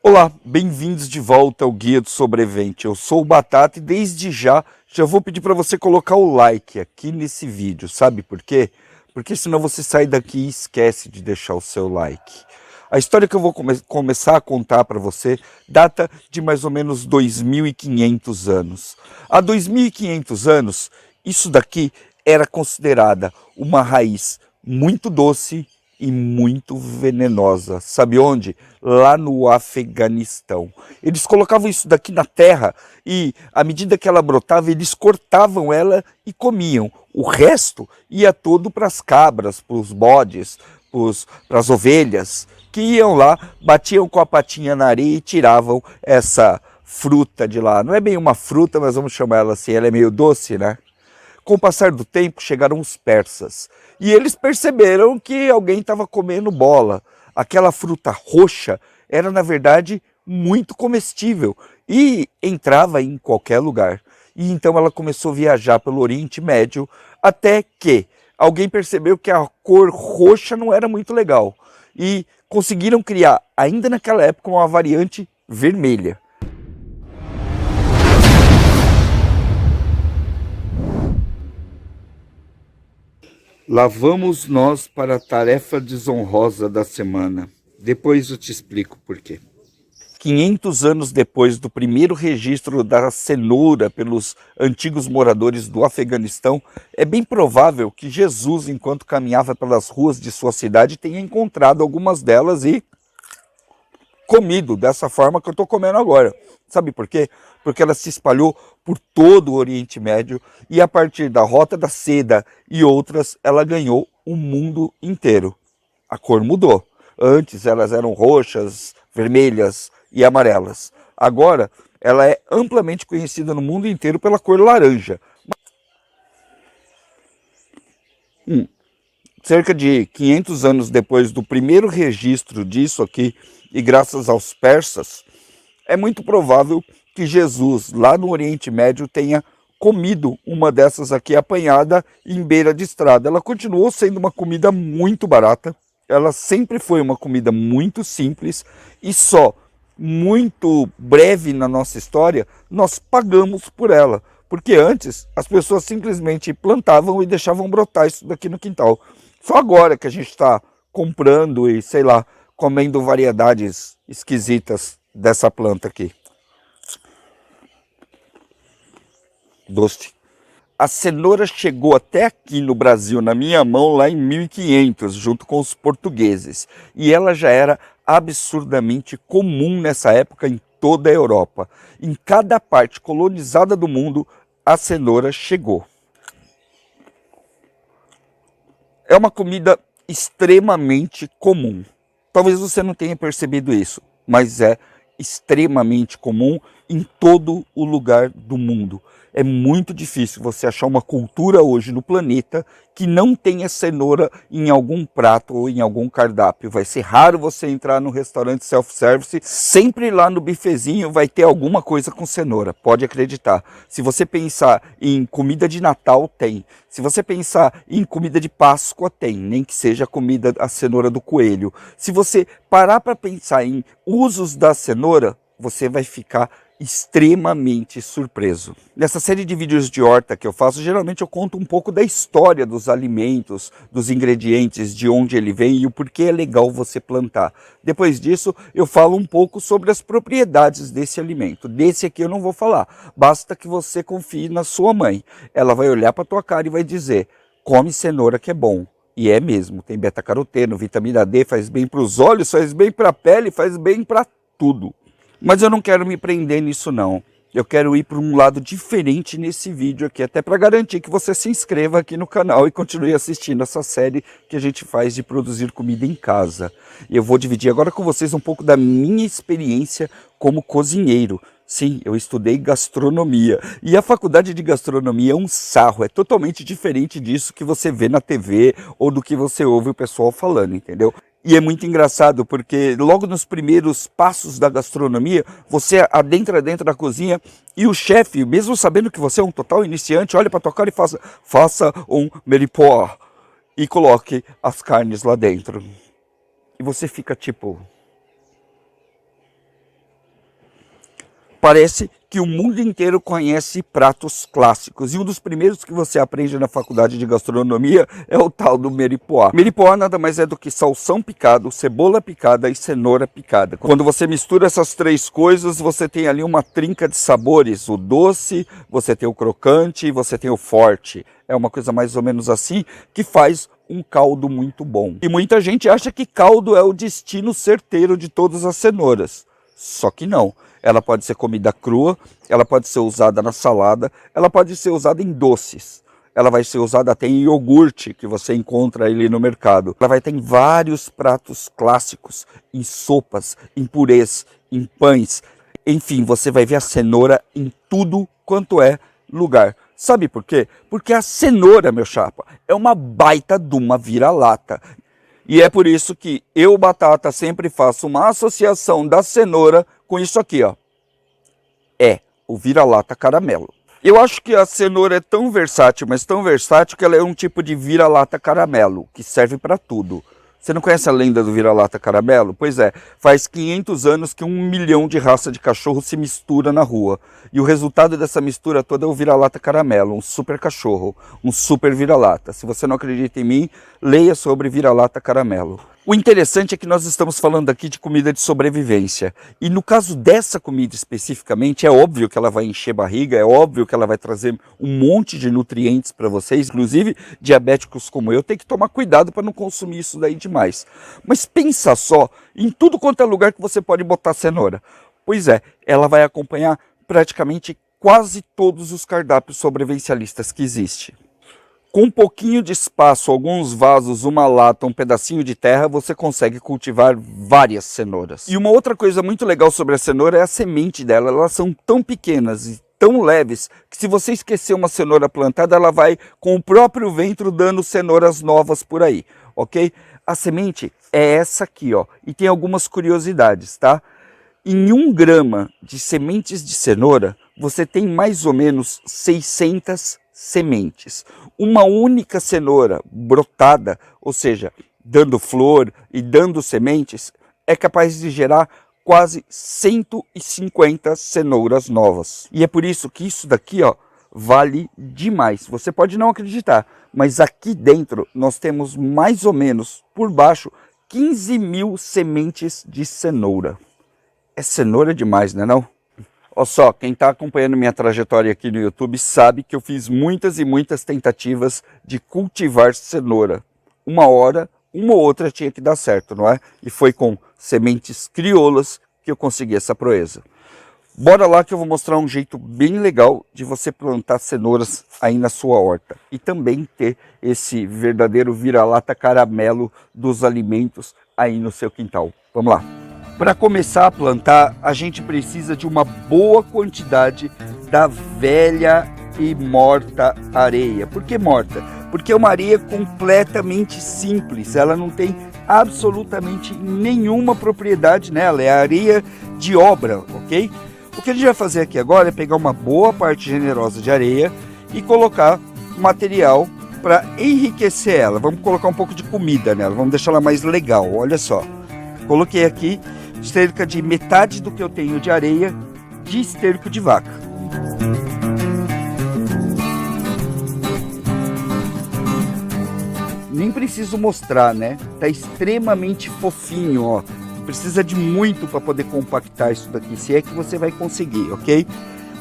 Olá, bem-vindos de volta ao Guia do Sobrevivente. Eu sou o Batata e desde já vou pedir para você colocar o like aqui nesse vídeo. Sabe por quê? Porque senão você sai daqui e esquece de deixar o seu like. A história que eu vou começar a contar para você data de mais ou menos 2.500 anos. Há 2.500 anos, isso daqui era considerada uma raiz muito doce e muito venenosa. Sabe onde? Lá no Afeganistão. Eles colocavam isso daqui na terra e, à medida que ela brotava, eles cortavam ela e comiam. O resto ia todo para as cabras, para os bodes, para as ovelhas, que iam lá, batiam com a patinha na areia e tiravam essa fruta de lá. Não é bem uma fruta, mas vamos chamar ela assim, ela é meio doce, né? Com o passar do tempo, chegaram os persas. E eles perceberam que alguém estava comendo bola. Aquela fruta roxa era, na verdade, muito comestível e entrava em qualquer lugar. E então ela começou a viajar pelo Oriente Médio, até que alguém percebeu que a cor roxa não era muito legal. E conseguiram criar, ainda naquela época, uma variante vermelha. Lá vamos nós para a tarefa desonrosa da semana. Depois eu te explico por quê. 500 anos depois do primeiro registro da cenoura pelos antigos moradores do Afeganistão, é bem provável que Jesus, enquanto caminhava pelas ruas de sua cidade, tenha encontrado algumas delas e comido dessa forma que eu estou comendo agora. Sabe por quê? Porque ela se espalhou por todo o Oriente Médio e a partir da Rota da Seda e outras, ela ganhou o mundo inteiro. A cor mudou. Antes elas eram roxas, vermelhas e amarelas. Agora ela é amplamente conhecida no mundo inteiro pela cor laranja. Cerca de 500 anos depois do primeiro registro disso aqui, e graças aos persas, é muito provável que Jesus, lá no Oriente Médio, tenha comido uma dessas aqui apanhada em beira de estrada. Ela continuou sendo uma comida muito barata, ela sempre foi uma comida muito simples e só muito breve na nossa história nós pagamos por ela. Porque antes as pessoas simplesmente plantavam e deixavam brotar isso daqui no quintal. Só agora que a gente está comprando e, sei lá, comendo variedades esquisitas dessa planta aqui. Doce. A cenoura chegou até aqui no Brasil, na minha mão, lá em 1500, junto com os portugueses. E ela já era absurdamente comum nessa época em toda a Europa. Em cada parte colonizada do mundo, a cenoura chegou. É uma comida extremamente comum. Talvez você não tenha percebido isso, mas é extremamente comum em todo o lugar do mundo. É muito difícil você achar uma cultura hoje no planeta que não tenha cenoura em algum prato ou em algum cardápio. Vai ser raro você entrar no restaurante self-service, sempre lá no bifezinho vai ter alguma coisa com cenoura, pode acreditar. Se você pensar em comida de Natal, tem. Se você pensar em comida de Páscoa, tem, nem que seja comida a cenoura do coelho. Se você parar para pensar em usos da cenoura, você vai ficar extremamente surpreso. Nessa série de vídeos de horta que eu faço, geralmente eu conto um pouco da história dos alimentos, dos ingredientes, de onde ele vem e o porquê é legal você plantar. Depois disso, eu falo um pouco sobre as propriedades desse alimento. Desse aqui eu não vou falar, basta que você confie na sua mãe. Ela vai olhar para tua cara e vai dizer, come cenoura que é bom. E é mesmo, tem beta-caroteno, vitamina D, faz bem para os olhos, faz bem para a pele, faz bem para tudo. Mas eu não quero me prender nisso não. Eu quero ir para um lado diferente nesse vídeo aqui, até para garantir que você se inscreva aqui no canal e continue assistindo essa série que a gente faz de produzir comida em casa. E eu vou dividir agora com vocês um pouco da minha experiência como cozinheiro. Sim, eu estudei gastronomia. E a faculdade de gastronomia é um sarro, é totalmente diferente disso que você vê na TV ou do que você ouve o pessoal falando, entendeu? E é muito engraçado porque logo nos primeiros passos da gastronomia, você adentra dentro da cozinha e o chefe, mesmo sabendo que você é um total iniciante, olha para tua cara e faça um meripoix e coloque as carnes lá dentro. E você fica tipo... Parece que o mundo inteiro conhece pratos clássicos. E um dos primeiros que você aprende na faculdade de gastronomia é o tal do meripoá. Meripoá nada mais é do que salsão picado, cebola picada e cenoura picada. Quando você mistura essas três coisas, você tem ali uma trinca de sabores. O doce, você tem o crocante e você tem o forte. É uma coisa mais ou menos assim que faz um caldo muito bom. E muita gente acha que caldo é o destino certeiro de todas as cenouras. Só que não. Ela pode ser comida crua, ela pode ser usada na salada, ela pode ser usada em doces. Ela vai ser usada até em iogurte, que você encontra ali no mercado. Ela vai ter em vários pratos clássicos, em sopas, em purês, em pães. Enfim, você vai ver a cenoura em tudo quanto é lugar. Sabe por quê? Porque a cenoura, meu chapa, é uma baita de uma vira-lata. E é por isso que eu, Batata, sempre faço uma associação da cenoura com isso aqui, ó. É o vira-lata caramelo. Eu acho que a cenoura é tão versátil, mas tão versátil que ela é um tipo de vira-lata caramelo, que serve para tudo. Você não conhece a lenda do vira-lata caramelo? Pois é, faz 500 anos que 1 milhão de raças de cachorro se mistura na rua. E o resultado dessa mistura toda é o vira-lata caramelo, um super cachorro, um super vira-lata. Se você não acredita em mim, leia sobre vira-lata caramelo. O interessante é que nós estamos falando aqui de comida de sobrevivência. E no caso dessa comida especificamente, é óbvio que ela vai encher barriga, é óbvio que ela vai trazer um monte de nutrientes para vocês. Inclusive, diabéticos como eu, tem que tomar cuidado para não consumir isso daí demais. Mas pensa só em tudo quanto é lugar que você pode botar cenoura. Pois é, ela vai acompanhar praticamente quase todos os cardápios sobrevivencialistas que existem. Com um pouquinho de espaço, alguns vasos, uma lata, um pedacinho de terra, você consegue cultivar várias cenouras. E uma outra coisa muito legal sobre a cenoura é a semente dela. Elas são tão pequenas e tão leves que se você esquecer uma cenoura plantada, ela vai com o próprio vento dando cenouras novas por aí, ok? A semente é essa aqui, ó, e tem algumas curiosidades, tá? Em 1 grama de sementes de cenoura, você tem mais ou menos 600 sementes. Uma única cenoura brotada, ou seja, dando flor e dando sementes, é capaz de gerar quase 150 cenouras novas. E é por isso que isso daqui, ó, vale demais. Você pode não acreditar, mas aqui dentro nós temos mais ou menos, por baixo, 15 mil sementes de cenoura. É cenoura demais, né não? Olha só, quem está acompanhando minha trajetória aqui no YouTube sabe que eu fiz muitas e muitas tentativas de cultivar cenoura. Uma hora, uma ou outra tinha que dar certo, não é? E foi com sementes crioulas que eu consegui essa proeza. Bora lá que eu vou mostrar um jeito bem legal de você plantar cenouras aí na sua horta. E também ter esse verdadeiro vira-lata caramelo dos alimentos aí no seu quintal. Vamos lá. Para começar a plantar, a gente precisa de uma boa quantidade da velha e morta areia. Por que morta? Porque é uma areia completamente simples, ela não tem absolutamente nenhuma propriedade nela, é areia de obra, ok? O que a gente vai fazer aqui agora é pegar uma boa parte generosa de areia e colocar material para enriquecer ela. Vamos colocar um pouco de comida nela, vamos deixar ela mais legal, olha só. Coloquei aqui cerca de metade do que eu tenho de areia de esterco de vaca. Nem preciso mostrar, né? Tá extremamente fofinho, ó. Precisa de muito para poder compactar isso daqui, se é que você vai conseguir, ok?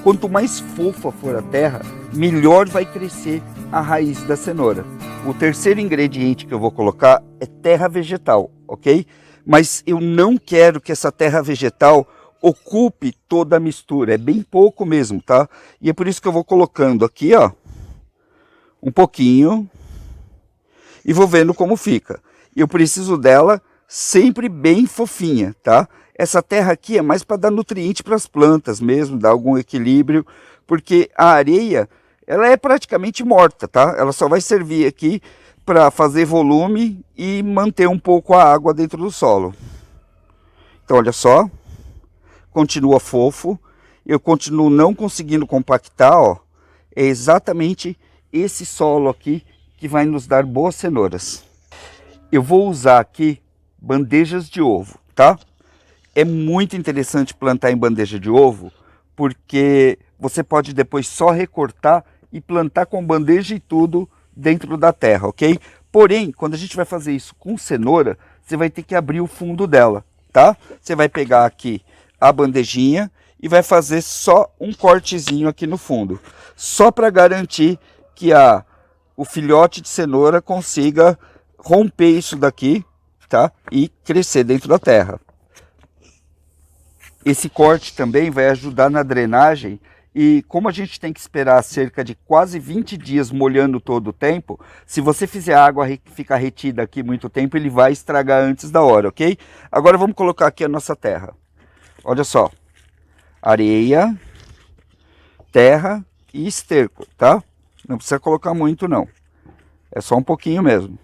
Quanto mais fofa for a terra, melhor vai crescer a raiz da cenoura. O terceiro ingrediente que eu vou colocar é terra vegetal, ok? Mas eu não quero que essa terra vegetal ocupe toda a mistura, é bem pouco mesmo, tá? E é por isso que eu vou colocando aqui, ó, um pouquinho e vou vendo como fica. Eu preciso dela sempre bem fofinha, tá? Essa terra aqui é mais para dar nutriente para as plantas mesmo, dar algum equilíbrio, porque a areia, ela é praticamente morta, tá? Ela só vai servir aqui para fazer volume e manter um pouco a água dentro do solo. Então olha só, continua fofo, eu continuo não conseguindo compactar, ó. É exatamente esse solo aqui que vai nos dar boas cenouras. Eu vou usar aqui bandejas de ovo, tá? É muito interessante plantar em bandeja de ovo, porque você pode depois só recortar e plantar com bandeja e tudo dentro da terra, ok? Porém, quando a gente vai fazer isso com cenoura, você vai ter que abrir o fundo dela, tá? Você vai pegar aqui a bandejinha e vai fazer só um cortezinho aqui no fundo, só para garantir que o filhote de cenoura consiga romper isso daqui, tá? E crescer dentro da terra. Esse corte também vai ajudar na drenagem e como a gente tem que esperar cerca de quase 20 dias molhando todo o tempo, se você fizer a água ficar retida aqui muito tempo, ele vai estragar antes da hora, ok? Agora vamos colocar aqui a nossa terra. Olha só, areia, terra e esterco, tá? Não precisa colocar muito não, é só um pouquinho mesmo.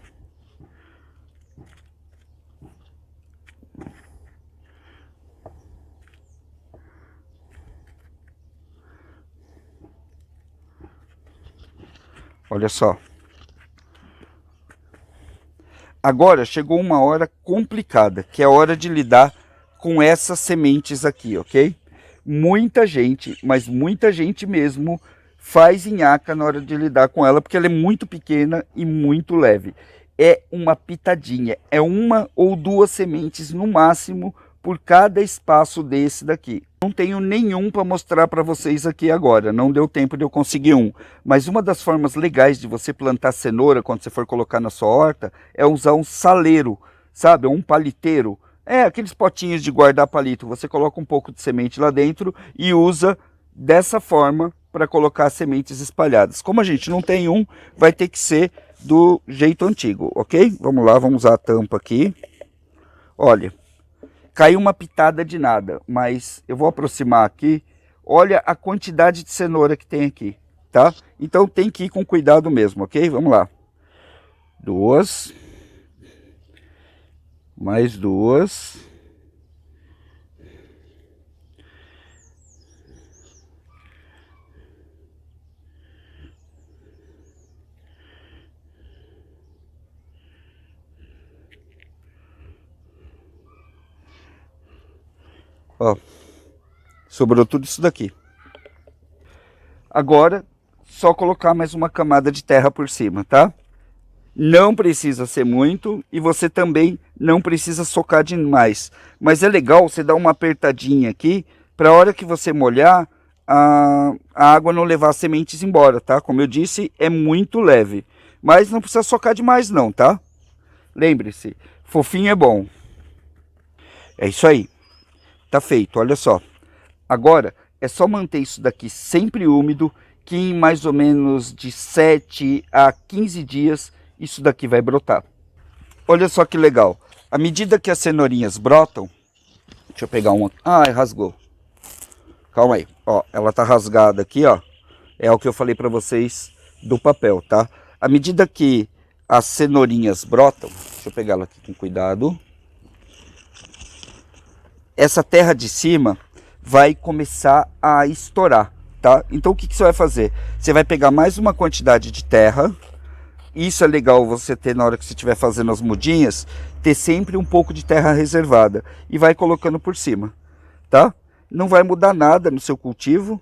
Olha só. Agora chegou uma hora complicada, que é a hora de lidar com essas sementes aqui, ok? Muita gente, mas muita gente mesmo, faz nhaca na hora de lidar com ela, porque ela é muito pequena e muito leve. É uma pitadinha, é uma ou duas sementes no máximo por cada espaço desse daqui. Não tenho nenhum para mostrar para vocês aqui agora, não deu tempo de eu conseguir um. Mas uma das formas legais de você plantar cenoura quando você for colocar na sua horta é usar um saleiro, sabe? Um paliteiro. É, aqueles potinhos de guardar palito. Você coloca um pouco de semente lá dentro e usa dessa forma para colocar as sementes espalhadas. Como a gente não tem um, vai ter que ser do jeito antigo, ok? Vamos lá, vamos usar a tampa aqui. Olha. Caiu uma pitada de nada, mas eu vou aproximar aqui. Olha a quantidade de cenoura que tem aqui, tá? Então tem que ir com cuidado mesmo, ok? Vamos lá. Duas. Mais duas. Ó, sobrou tudo isso daqui. Agora, só colocar mais uma camada de terra por cima, tá? Não precisa ser muito e você também não precisa socar demais. Mas é legal você dar uma apertadinha aqui, para a hora que você molhar, a água não levar as sementes embora, tá? Como eu disse, é muito leve. Mas não precisa socar demais não, tá? Lembre-se, fofinho é bom. É isso aí. Tá feito, olha só. Agora é só manter isso daqui sempre úmido, que em mais ou menos de 7 a 15 dias isso daqui vai brotar. Olha só que legal. À medida que as cenourinhas brotam, deixa eu pegar uma. Ai, rasgou. Calma aí. Ó, ela tá rasgada aqui, ó. É o que eu falei para vocês do papel, tá? À medida que as cenourinhas brotam, deixa eu pegar ela aqui com cuidado. Essa terra de cima vai começar a estourar, tá? Então o que você vai fazer? Você vai pegar mais uma quantidade de terra. Isso é legal você ter na hora que você estiver fazendo as mudinhas, ter sempre um pouco de terra reservada e vai colocando por cima, tá? Não vai mudar nada no seu cultivo.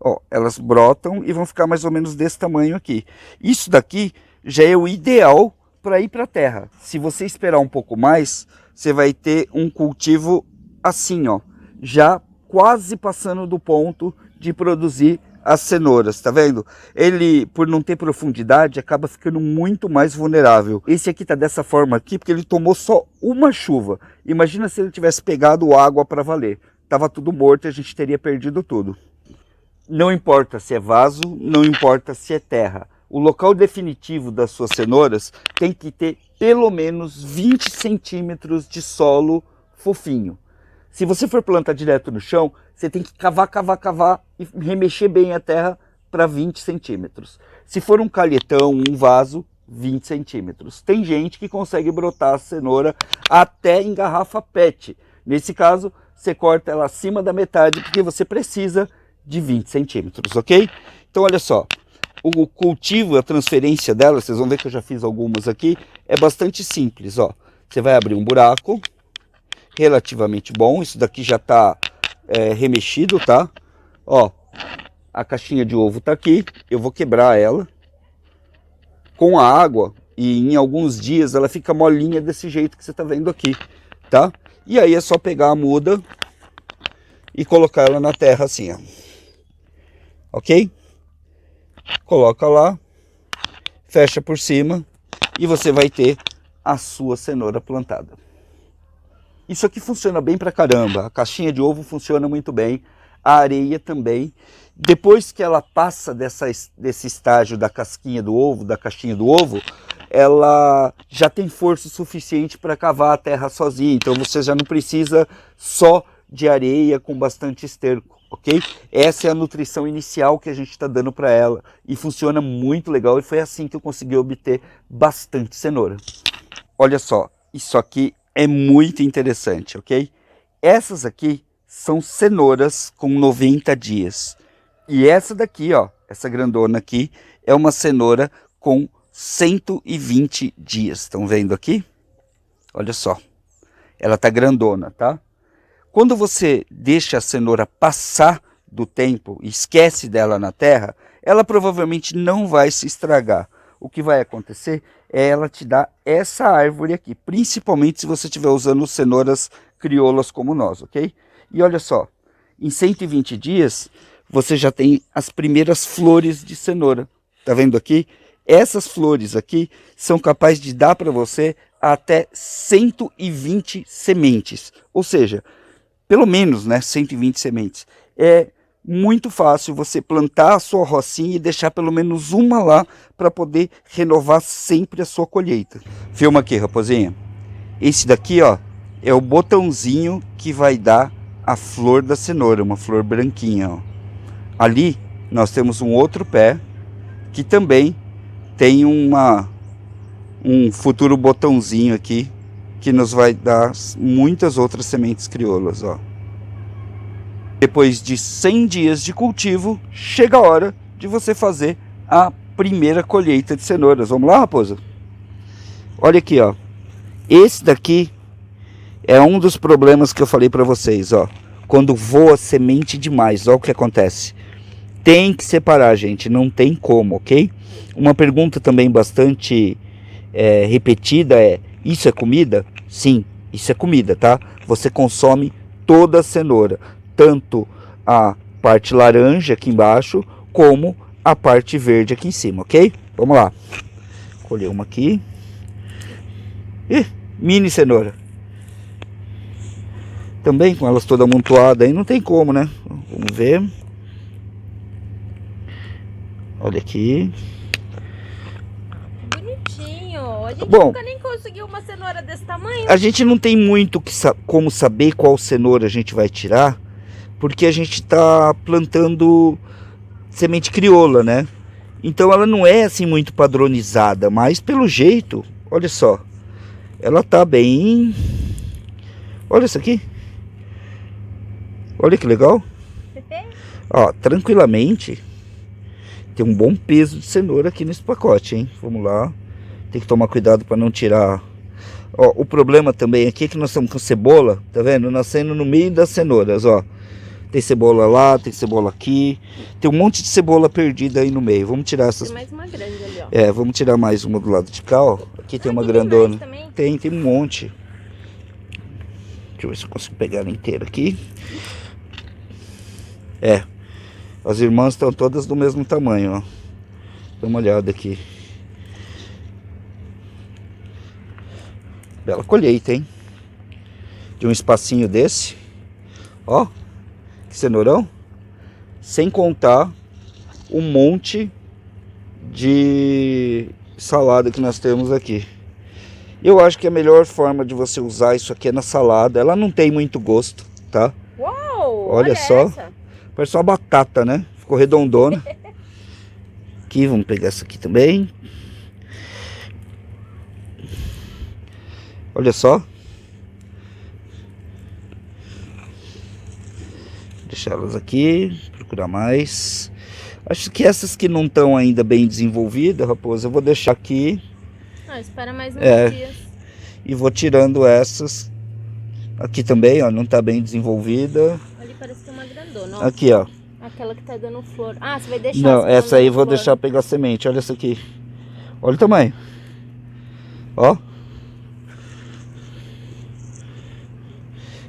Ó, elas brotam e vão ficar mais ou menos desse tamanho aqui. Isso daqui já é o ideal para ir para a terra. Se você esperar um pouco mais, você vai ter um cultivo assim, ó, já quase passando do ponto de produzir as cenouras, tá vendo? Ele, por não ter profundidade, acaba ficando muito mais vulnerável. Esse aqui tá dessa forma aqui porque ele tomou só uma chuva. Imagina se ele tivesse pegado água para valer. Tava tudo morto e a gente teria perdido tudo. Não importa se é vaso, não importa se é terra. O local definitivo das suas cenouras tem que ter pelo menos 20 centímetros de solo fofinho. Se você for plantar direto no chão, você tem que cavar e remexer bem a terra para 20 centímetros. Se for um calhetão, um vaso, 20 centímetros. Tem gente que consegue brotar a cenoura até em garrafa PET. Nesse caso, você corta ela acima da metade, porque você precisa de 20 centímetros, ok? Então, olha só. O cultivo, a transferência dela, vocês vão ver que eu já fiz algumas aqui, é bastante simples, ó. Você vai abrir um buraco relativamente bom, isso daqui já está remexido, tá? Ó, a caixinha de ovo tá aqui. Eu vou quebrar ela com a água e em alguns dias ela fica molinha desse jeito que você tá vendo aqui, tá? E aí é só pegar a muda e colocar ela na terra assim, ó. Ok? Coloca lá, fecha por cima e você vai ter a sua cenoura plantada. Isso aqui funciona bem pra caramba. A caixinha de ovo funciona muito bem, a areia também. Depois que ela passa desse estágio da casquinha do ovo, da caixinha do ovo, ela já tem força suficiente para cavar a terra sozinha. Então você já não precisa só de areia com bastante esterco, ok? Essa é a nutrição inicial que a gente está dando para ela e funciona muito legal, e foi assim que eu consegui obter bastante cenoura. Olha só, isso aqui é muito interessante, ok? Essas aqui são cenouras com 90 dias. E essa daqui, ó, essa grandona aqui, é uma cenoura com 120 dias. Estão vendo aqui? Olha só, ela tá grandona, tá? Quando você deixa a cenoura passar do tempo e esquece dela na terra, ela provavelmente não vai se estragar. O que vai acontecer é ela te dar essa árvore aqui, principalmente se você estiver usando cenouras crioulas como nós, ok? E olha só, em 120 dias você já tem as primeiras flores de cenoura. Tá vendo aqui? Essas flores aqui são capazes de dar para você até 120 sementes, ou seja, pelo menos, né, 120 sementes. É muito fácil você plantar a sua rocinha e deixar pelo menos uma lá para poder renovar sempre a sua colheita. Filma aqui, raposinha. Esse daqui, ó, é o botãozinho que vai dar a flor da cenoura, uma flor branquinha, ó. Ali nós temos um outro pé que também tem um futuro botãozinho aqui que nos vai dar muitas outras sementes crioulas, ó. Depois de 100 dias de cultivo, chega a hora de você fazer a primeira colheita de cenouras. Vamos lá, raposa? Olha aqui, ó. Esse daqui é um dos problemas que eu falei para vocês, ó. Quando voa semente demais, ó o que acontece. Tem que separar, gente, não tem como, ok? Uma pergunta também bastante repetida é: isso é comida? Sim, isso é comida, tá? Você consome toda a cenoura, tanto a parte laranja aqui embaixo, como a parte verde aqui em cima, ok? Vamos lá. Colher uma aqui. Ih, mini cenoura. Também com elas todas amontoadas aí, não tem como, né? Vamos ver. Olha aqui. Bonitinho. A gente Bom, nunca nem conseguiu uma cenoura desse tamanho. A gente não tem muito como saber qual cenoura a gente vai tirar, porque a gente está plantando semente crioula, né? Então ela não é assim muito padronizada, mas pelo jeito, olha só, ela tá bem. Olha isso aqui. Olha que legal. Ó, tranquilamente tem um bom peso de cenoura aqui nesse pacote, hein? Vamos lá. Tem que tomar cuidado para não tirar. Ó, o problema também aqui é que nós estamos com cebola, tá vendo? Nascendo no meio das cenouras, ó. Tem cebola lá, tem cebola aqui. Tem um monte de cebola perdida aí no meio. Vamos tirar essas. Tem mais uma grande ali, ó. É, vamos tirar mais uma do lado de cá, ó. Aqui tem uma grandona. Tem um monte. Deixa eu ver se eu consigo pegar ela inteira aqui. É. As irmãs estão todas do mesmo tamanho, ó. Dá uma olhada aqui. Bela colheita, hein? De um espacinho desse. Ó. Que cenourão. Sem contar um monte de salada que nós temos aqui. Eu acho que a melhor forma de você usar isso aqui é na salada. Ela não tem muito gosto, tá? Uou! Olha só. Essa. Parece uma batata, né? Ficou redondona. Aqui, vamos pegar essa aqui também. Olha só. Deixar elas aqui, procurar mais. Acho que essas que não estão ainda bem desenvolvidas, raposa, eu vou deixar aqui. Ah, espera mais uns dias. E vou tirando essas. Aqui também, ó, não está bem desenvolvida. Ali parece que é uma grandona, ó. Aqui, ó. Aquela que tá dando flor. Ah, você vai deixar Não, essa essa aí eu vou flor. deixar pegar semente. Olha essa aqui. Olha o tamanho. Ó.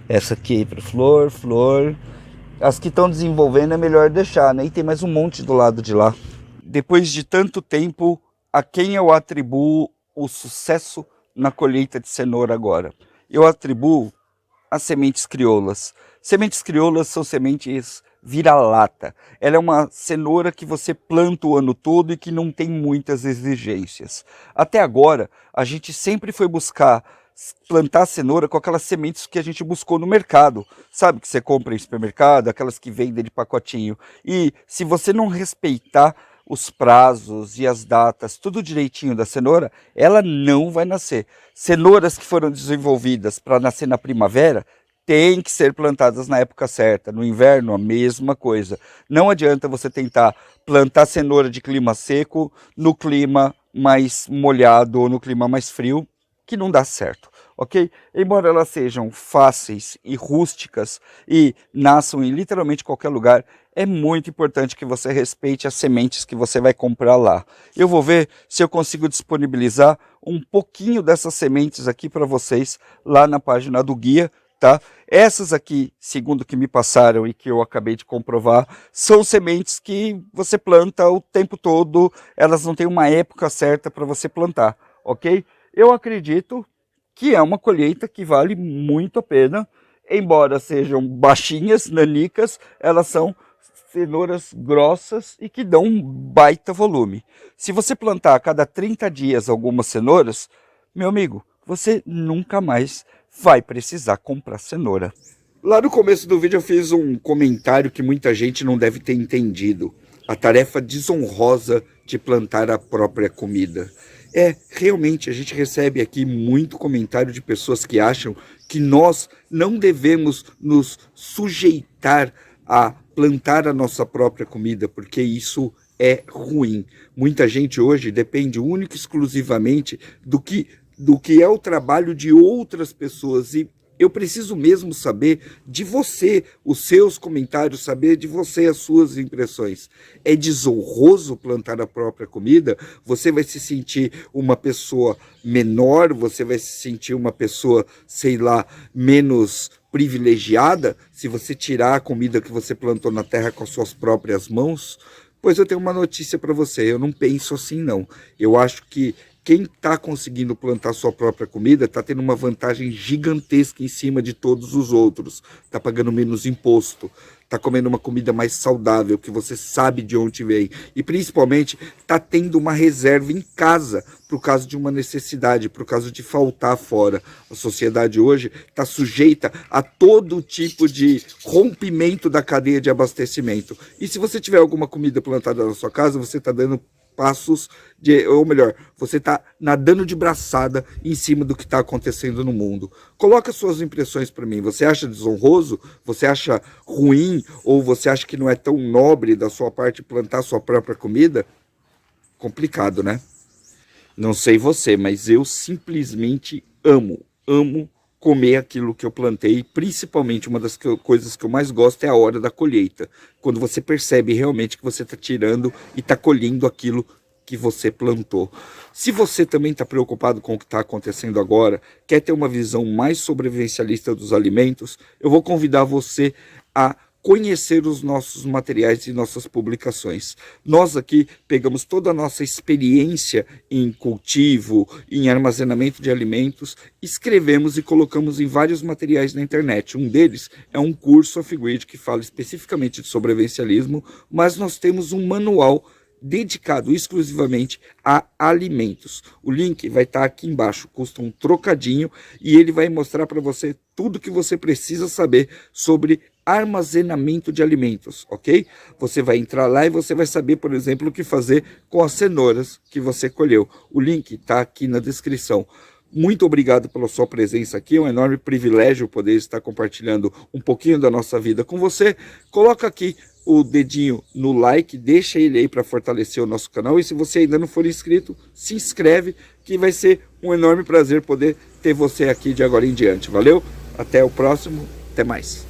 Essa aqui para flor, flor. As que estão desenvolvendo é melhor deixar, né? E tem mais um monte do lado de lá. Depois de tanto tempo, a quem eu atribuo o sucesso na colheita de cenoura agora? Eu atribuo as sementes crioulas. Sementes crioulas são sementes vira-lata. Ela é uma cenoura que você planta o ano todo e que não tem muitas exigências. Até agora, a gente sempre foi buscar plantar cenoura com aquelas sementes que a gente buscou no mercado. Sabe, que você compra em supermercado, aquelas que vendem de pacotinho. E se você não respeitar os prazos e as datas, tudo direitinho da cenoura, ela não vai nascer. Cenouras que foram desenvolvidas para nascer na primavera, têm que ser plantadas na época certa. No inverno, a mesma coisa. Não adianta você tentar plantar cenoura de clima seco no clima mais molhado ou no clima mais frio, que não dá certo, ok? Embora elas sejam fáceis e rústicas e nasçam em literalmente qualquer lugar, é muito importante que você respeite as sementes que você vai comprar lá. Eu vou ver se eu consigo disponibilizar um pouquinho dessas sementes aqui para vocês lá na página do guia, tá? Essas aqui, segundo o que me passaram e que eu acabei de comprovar, são sementes que você planta o tempo todo, elas não têm uma época certa para você plantar, ok? Eu acredito que é uma colheita que vale muito a pena, embora sejam baixinhas, nanicas, elas são cenouras grossas e que dão um baita volume. Se você plantar a cada 30 dias algumas cenouras, meu amigo, você nunca mais vai precisar comprar cenoura. Lá no começo do vídeo eu fiz um comentário que muita gente não deve ter entendido. A tarefa desonrosa de plantar a própria comida. Realmente a gente recebe aqui muito comentário de pessoas que acham que nós não devemos nos sujeitar a plantar a nossa própria comida, porque isso é ruim. Muita gente hoje depende única e exclusivamente do que é o trabalho de outras pessoas, e eu preciso mesmo saber de você, os seus comentários, saber de você as suas impressões. É desonroso plantar a própria comida? Você vai se sentir uma pessoa menor? Você vai se sentir uma pessoa, sei lá, menos privilegiada se você tirar a comida que você plantou na terra com as suas próprias mãos? Pois eu tenho uma notícia para você, eu não penso assim não. Eu acho que quem está conseguindo plantar sua própria comida está tendo uma vantagem gigantesca em cima de todos os outros. Está pagando menos imposto, está comendo uma comida mais saudável, que você sabe de onde vem. E principalmente está tendo uma reserva em casa, por causa de uma necessidade, por causa de faltar fora. A sociedade hoje está sujeita a todo tipo de rompimento da cadeia de abastecimento. E se você tiver alguma comida plantada na sua casa, você está dando passos, ou melhor, você está nadando de braçada em cima do que está acontecendo no mundo. Coloca suas impressões para mim. Você acha desonroso? Você acha ruim? Ou você acha que não é tão nobre da sua parte plantar sua própria comida? Complicado, né? Não sei você, mas eu simplesmente amo comer aquilo que eu plantei. Principalmente uma das coisas que eu mais gosto é a hora da colheita, quando você percebe realmente que você está tirando e está colhendo aquilo que você plantou. Se você também está preocupado com o que está acontecendo agora, quer ter uma visão mais sobrevivencialista dos alimentos, eu vou convidar você a conhecer os nossos materiais e nossas publicações. Nós aqui pegamos toda a nossa experiência em cultivo, em armazenamento de alimentos, escrevemos e colocamos em vários materiais na internet. Um deles é um curso off-grid que fala especificamente de sobrevivencialismo, mas nós temos um manual dedicado exclusivamente a alimentos. O link vai estar aqui embaixo, custa um trocadinho, e ele vai mostrar para você tudo que você precisa saber sobre armazenamento de alimentos, ok? Você vai entrar lá e você vai saber, por exemplo, o que fazer com as cenouras que você colheu. O link está aqui na descrição. Muito obrigado pela sua presença aqui, é um enorme privilégio poder estar compartilhando um pouquinho da nossa vida com você. Coloca aqui o dedinho no like, deixa ele aí para fortalecer o nosso canal, e se você ainda não for inscrito, se inscreve, que vai ser um enorme prazer poder ter você aqui de agora em diante. Valeu? Até o próximo, até mais.